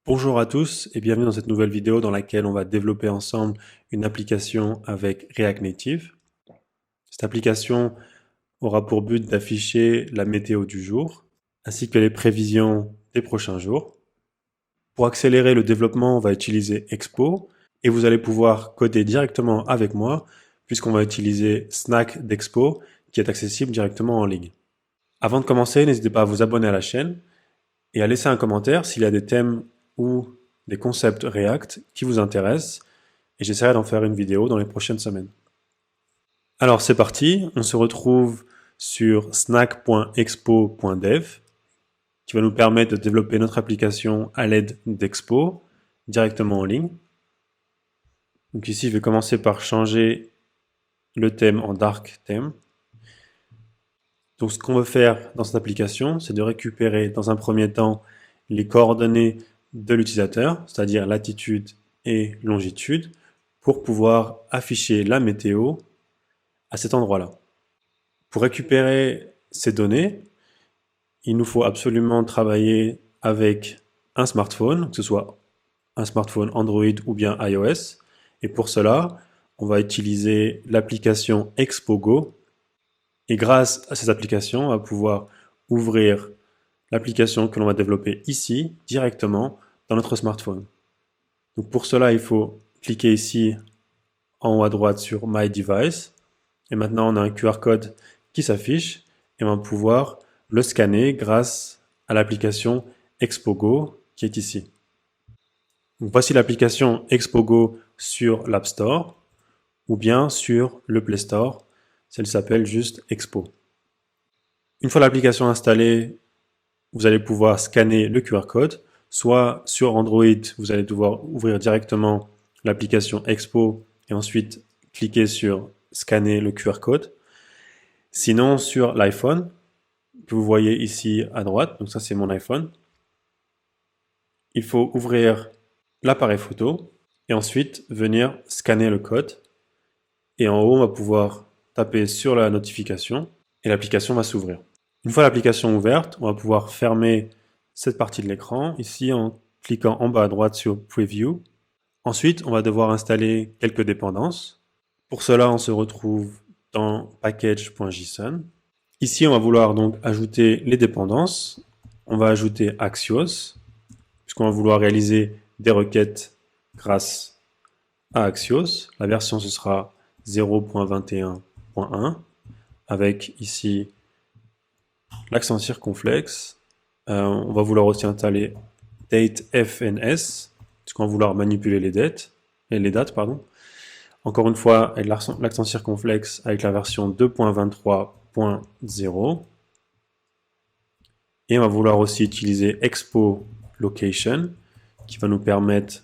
Bonjour à tous et bienvenue dans cette nouvelle vidéo dans laquelle on va développer ensemble une application avec React Native. Cette application aura pour but d'afficher la météo du jour ainsi que les prévisions des prochains jours. Pour accélérer le développement, on va utiliser Expo et vous allez pouvoir coder directement avec moi puisqu'on va utiliser Snack d'Expo qui est accessible directement en ligne. Avant de commencer, n'hésitez pas à vous abonner à la chaîne et à laisser un commentaire s'il y a des thèmes ou des concepts React qui vous intéressent et j'essaierai d'en faire une vidéo dans les prochaines semaines. Alors c'est parti, on se retrouve sur snack.expo.dev qui va nous permettre de développer notre application à l'aide d'Expo directement en ligne. Donc ici je vais commencer par changer le thème en dark theme. Donc ce qu'on veut faire dans cette application, c'est de récupérer dans un premier temps les coordonnées de l'utilisateur, c'est-à-dire latitude et longitude, pour pouvoir afficher la météo à cet endroit-là. Pour récupérer ces données, il nous faut absolument travailler avec un smartphone, que ce soit un smartphone Android ou bien iOS. Et pour cela, on va utiliser l'application Expogo. Et grâce à cette application, on va pouvoir ouvrir l'application que l'on va développer ici, directement dans notre smartphone. Donc pour cela, il faut cliquer ici en haut à droite sur My Device. Et maintenant, on a un QR code qui s'affiche et on va pouvoir le scanner grâce à l'application Expogo qui est ici. Donc voici l'application Expogo sur l'App Store ou bien sur le Play Store. Celle s'appelle juste Expo. Une fois l'application installée, vous allez pouvoir scanner le QR code. Soit sur Android, vous allez devoir ouvrir directement l'application Expo et ensuite cliquer sur scanner le QR code. Sinon, sur l'iPhone, que vous voyez ici à droite, donc ça c'est mon iPhone, il faut ouvrir l'appareil photo et ensuite venir scanner le code. Et en haut, on va pouvoir taper sur la notification et l'application va s'ouvrir. Une fois l'application ouverte, on va pouvoir fermer cette partie de l'écran, ici en cliquant en bas à droite sur Preview. Ensuite, on va devoir installer quelques dépendances. Pour cela, on se retrouve dans package.json. Ici, on va vouloir donc ajouter les dépendances. On va ajouter Axios, puisqu'on va vouloir réaliser des requêtes grâce à Axios. La version, ce sera 0.21.1, avec ici l'accent circonflexe. On va vouloir aussi installer datefns, puisqu'on va vouloir manipuler les dates. Encore une fois, avec l'accent circonflexe avec la version 2.23.0. Et on va vouloir aussi utiliser Expo Location, qui va nous permettre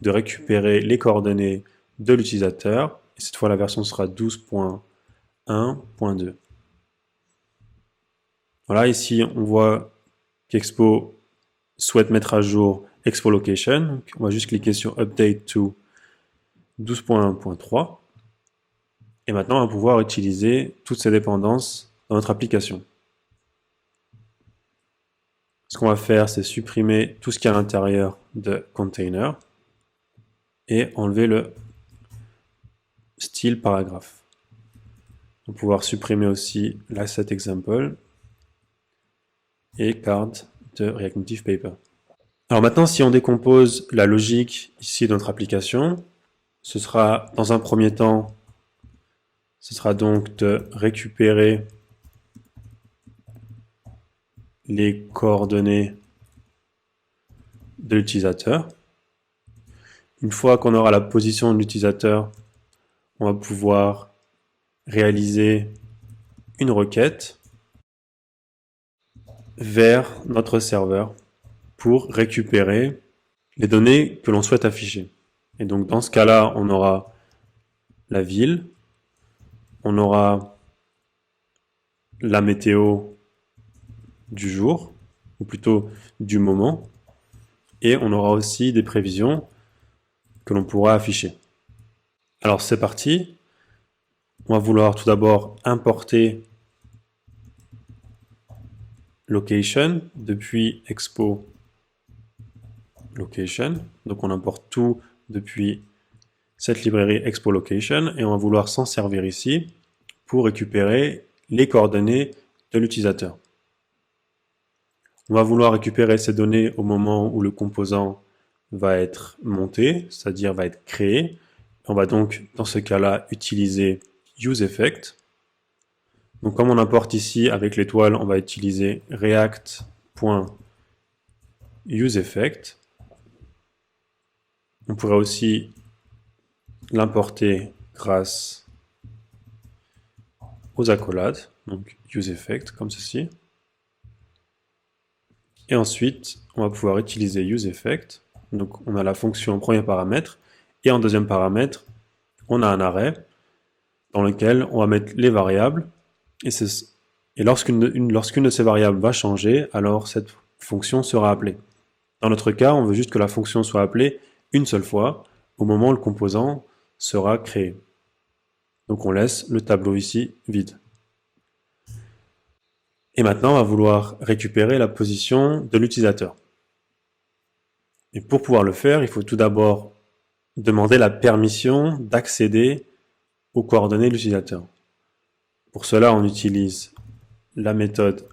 de récupérer les coordonnées de l'utilisateur. Et cette fois, la version sera 12.1.2. Voilà, ici, on voit qu'Expo souhaite mettre à jour Expo Location. Donc, on va juste cliquer sur Update to 12.1.3. Et maintenant, on va pouvoir utiliser toutes ces dépendances dans notre application. Ce qu'on va faire, c'est supprimer tout ce qui est à l'intérieur de container et enlever le style paragraphe. On va pouvoir supprimer aussi l'asset example et card de React Native Paper. Alors maintenant, si on décompose la logique ici de notre application, ce sera dans un premier temps, ce sera donc de récupérer les coordonnées de l'utilisateur. Une fois qu'on aura la position de l'utilisateur, on va pouvoir réaliser une requête vers notre serveur pour récupérer les données que l'on souhaite afficher. Et donc dans ce cas-là, on aura la ville, on aura la météo du jour, ou plutôt du moment, et on aura aussi des prévisions que l'on pourra afficher. Alors c'est parti. On va vouloir tout d'abord importer location depuis Expo location. Donc on importe tout depuis cette librairie Expo Location et on va vouloir s'en servir ici pour récupérer les coordonnées de l'utilisateur. On va vouloir récupérer ces données au moment où le composant va être monté, c'est-à-dire va être créé. On va donc, dans ce cas-là, utiliser useEffect. Donc, comme on importe ici avec l'étoile, on va utiliser react.useEffect. On pourrait aussi l'importer grâce aux accolades, donc useEffect, comme ceci. Et ensuite, on va pouvoir utiliser useEffect. Donc, on a la fonction en premier paramètre. Et en deuxième paramètre, on a un array dans lequel on va mettre les variables. Et lorsqu'une de ces variables va changer, alors cette fonction sera appelée. Dans notre cas, on veut juste que la fonction soit appelée une seule fois, au moment où le composant sera créé. Donc on laisse le tableau ici vide. Et maintenant, on va vouloir récupérer la position de l'utilisateur. Et pour pouvoir le faire, il faut tout d'abord demander la permission d'accéder aux coordonnées de l'utilisateur. Pour cela, on utilise la méthode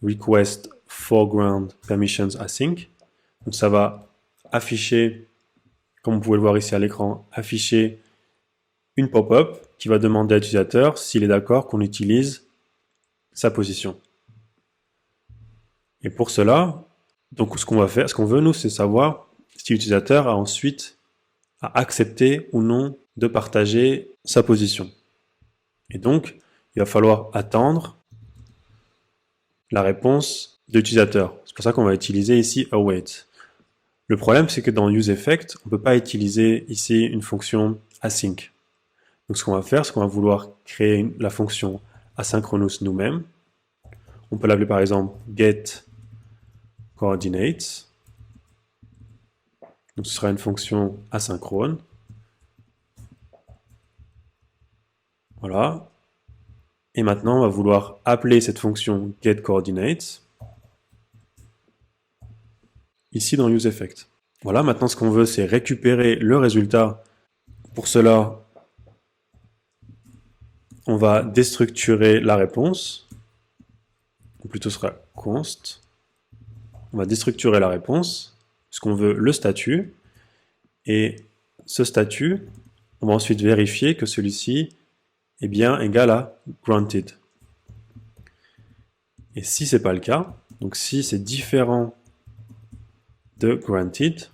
requestForegroundPermissionsAsync. Donc ça va afficher, comme vous pouvez le voir ici à l'écran, afficher une pop-up qui va demander à l'utilisateur s'il est d'accord qu'on utilise sa position. Et pour cela, donc ce qu'on veut nous, c'est savoir si l'utilisateur a ensuite accepté ou non de partager sa position. Et donc, il va falloir attendre la réponse de l'utilisateur. C'est pour ça qu'on va utiliser ici await. Le problème, c'est que dans useEffect, on ne peut pas utiliser ici une fonction async. Donc ce qu'on va faire, c'est qu'on va vouloir créer la fonction asynchronous nous-mêmes. On peut l'appeler par exemple getCoordinates. Donc ce sera une fonction asynchrone. Voilà. Et maintenant, on va vouloir appeler cette fonction getCoordinates ici dans useEffect. Voilà, maintenant ce qu'on veut, c'est récupérer le résultat. Pour cela, on va déstructurer la réponse. Ou plutôt ce sera const. On va déstructurer la réponse, puisqu'on veut le statut. Et ce statut, on va ensuite vérifier que celui-ci est bien égal à granted. Et si ce n'est pas le cas, donc si c'est différent de granted,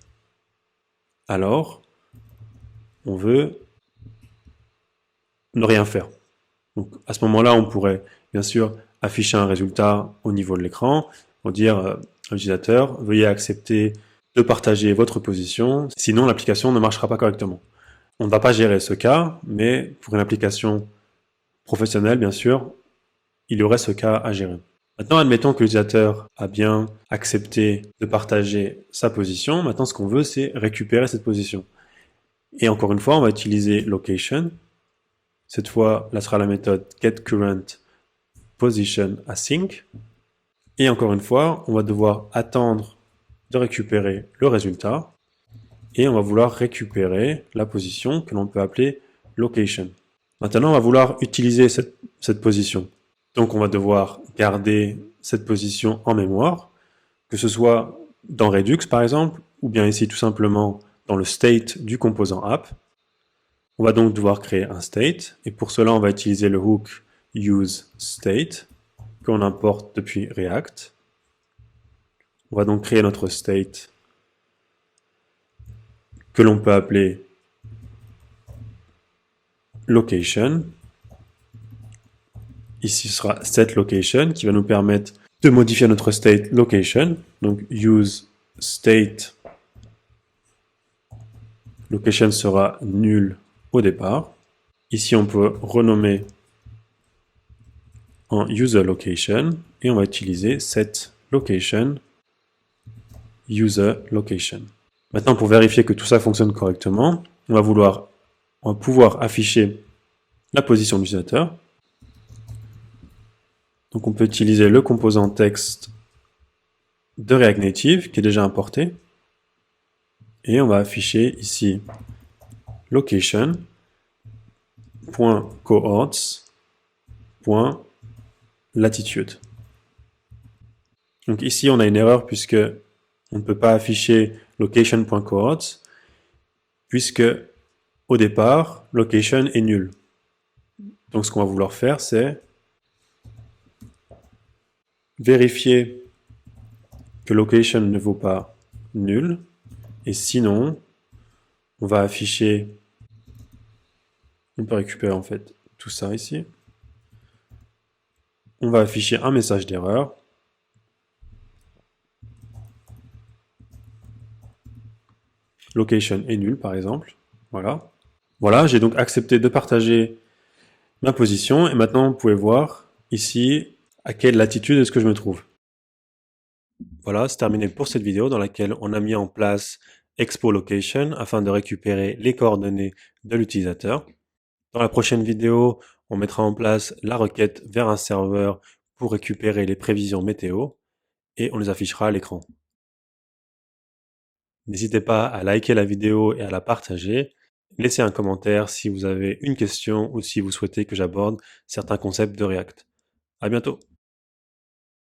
alors on veut ne rien faire. Donc à ce moment-là, on pourrait bien sûr afficher un résultat au niveau de l'écran, pour dire à l'utilisateur, veuillez accepter de partager votre position, sinon l'application ne marchera pas correctement. On ne va pas gérer ce cas, mais pour une application professionnelle, bien sûr, il y aurait ce cas à gérer. Maintenant, admettons que l'utilisateur a bien accepté de partager sa position. Maintenant, ce qu'on veut, c'est récupérer cette position. Et encore une fois, on va utiliser location. Cette fois, là sera la méthode getCurrentPositionAsync. Et encore une fois, on va devoir attendre de récupérer le résultat. Et on va vouloir récupérer la position que l'on peut appeler location. Maintenant, on va vouloir utiliser cette position. Donc, on va devoir garder cette position en mémoire, que ce soit dans Redux, par exemple, ou bien ici, tout simplement, dans le state du composant app. On va donc devoir créer un state, et pour cela, on va utiliser le hook useState, qu'on importe depuis React. On va donc créer notre state, que l'on peut appeler location. Ici, ce sera setLocation qui va nous permettre de modifier notre state location. Donc, use state location sera nul au départ. Ici, on peut renommer en user location et on va utiliser setLocation user location. Maintenant, pour vérifier que tout ça fonctionne correctement, on va pouvoir afficher la position de l'utilisateur. Donc on peut utiliser le composant texte de React Native qui est déjà importé. Et on va afficher ici location.cohorts.latitude. Donc ici, on a une erreur puisque on ne peut pas afficher location.cohorts puisque au départ, location est nul. Donc ce qu'on va vouloir faire, c'est vérifier que location ne vaut pas nul. Et sinon, on va afficher, on peut récupérer en fait tout ça ici. On va afficher un message d'erreur. Location est nul par exemple. Voilà. Voilà, j'ai donc accepté de partager ma position et maintenant vous pouvez voir ici à quelle latitude est-ce que je me trouve. Voilà, c'est terminé pour cette vidéo dans laquelle on a mis en place Expo Location afin de récupérer les coordonnées de l'utilisateur. Dans la prochaine vidéo, on mettra en place la requête vers un serveur pour récupérer les prévisions météo et on les affichera à l'écran. N'hésitez pas à liker la vidéo et à la partager. Laissez un commentaire si vous avez une question ou si vous souhaitez que j'aborde certains concepts de React. À bientôt!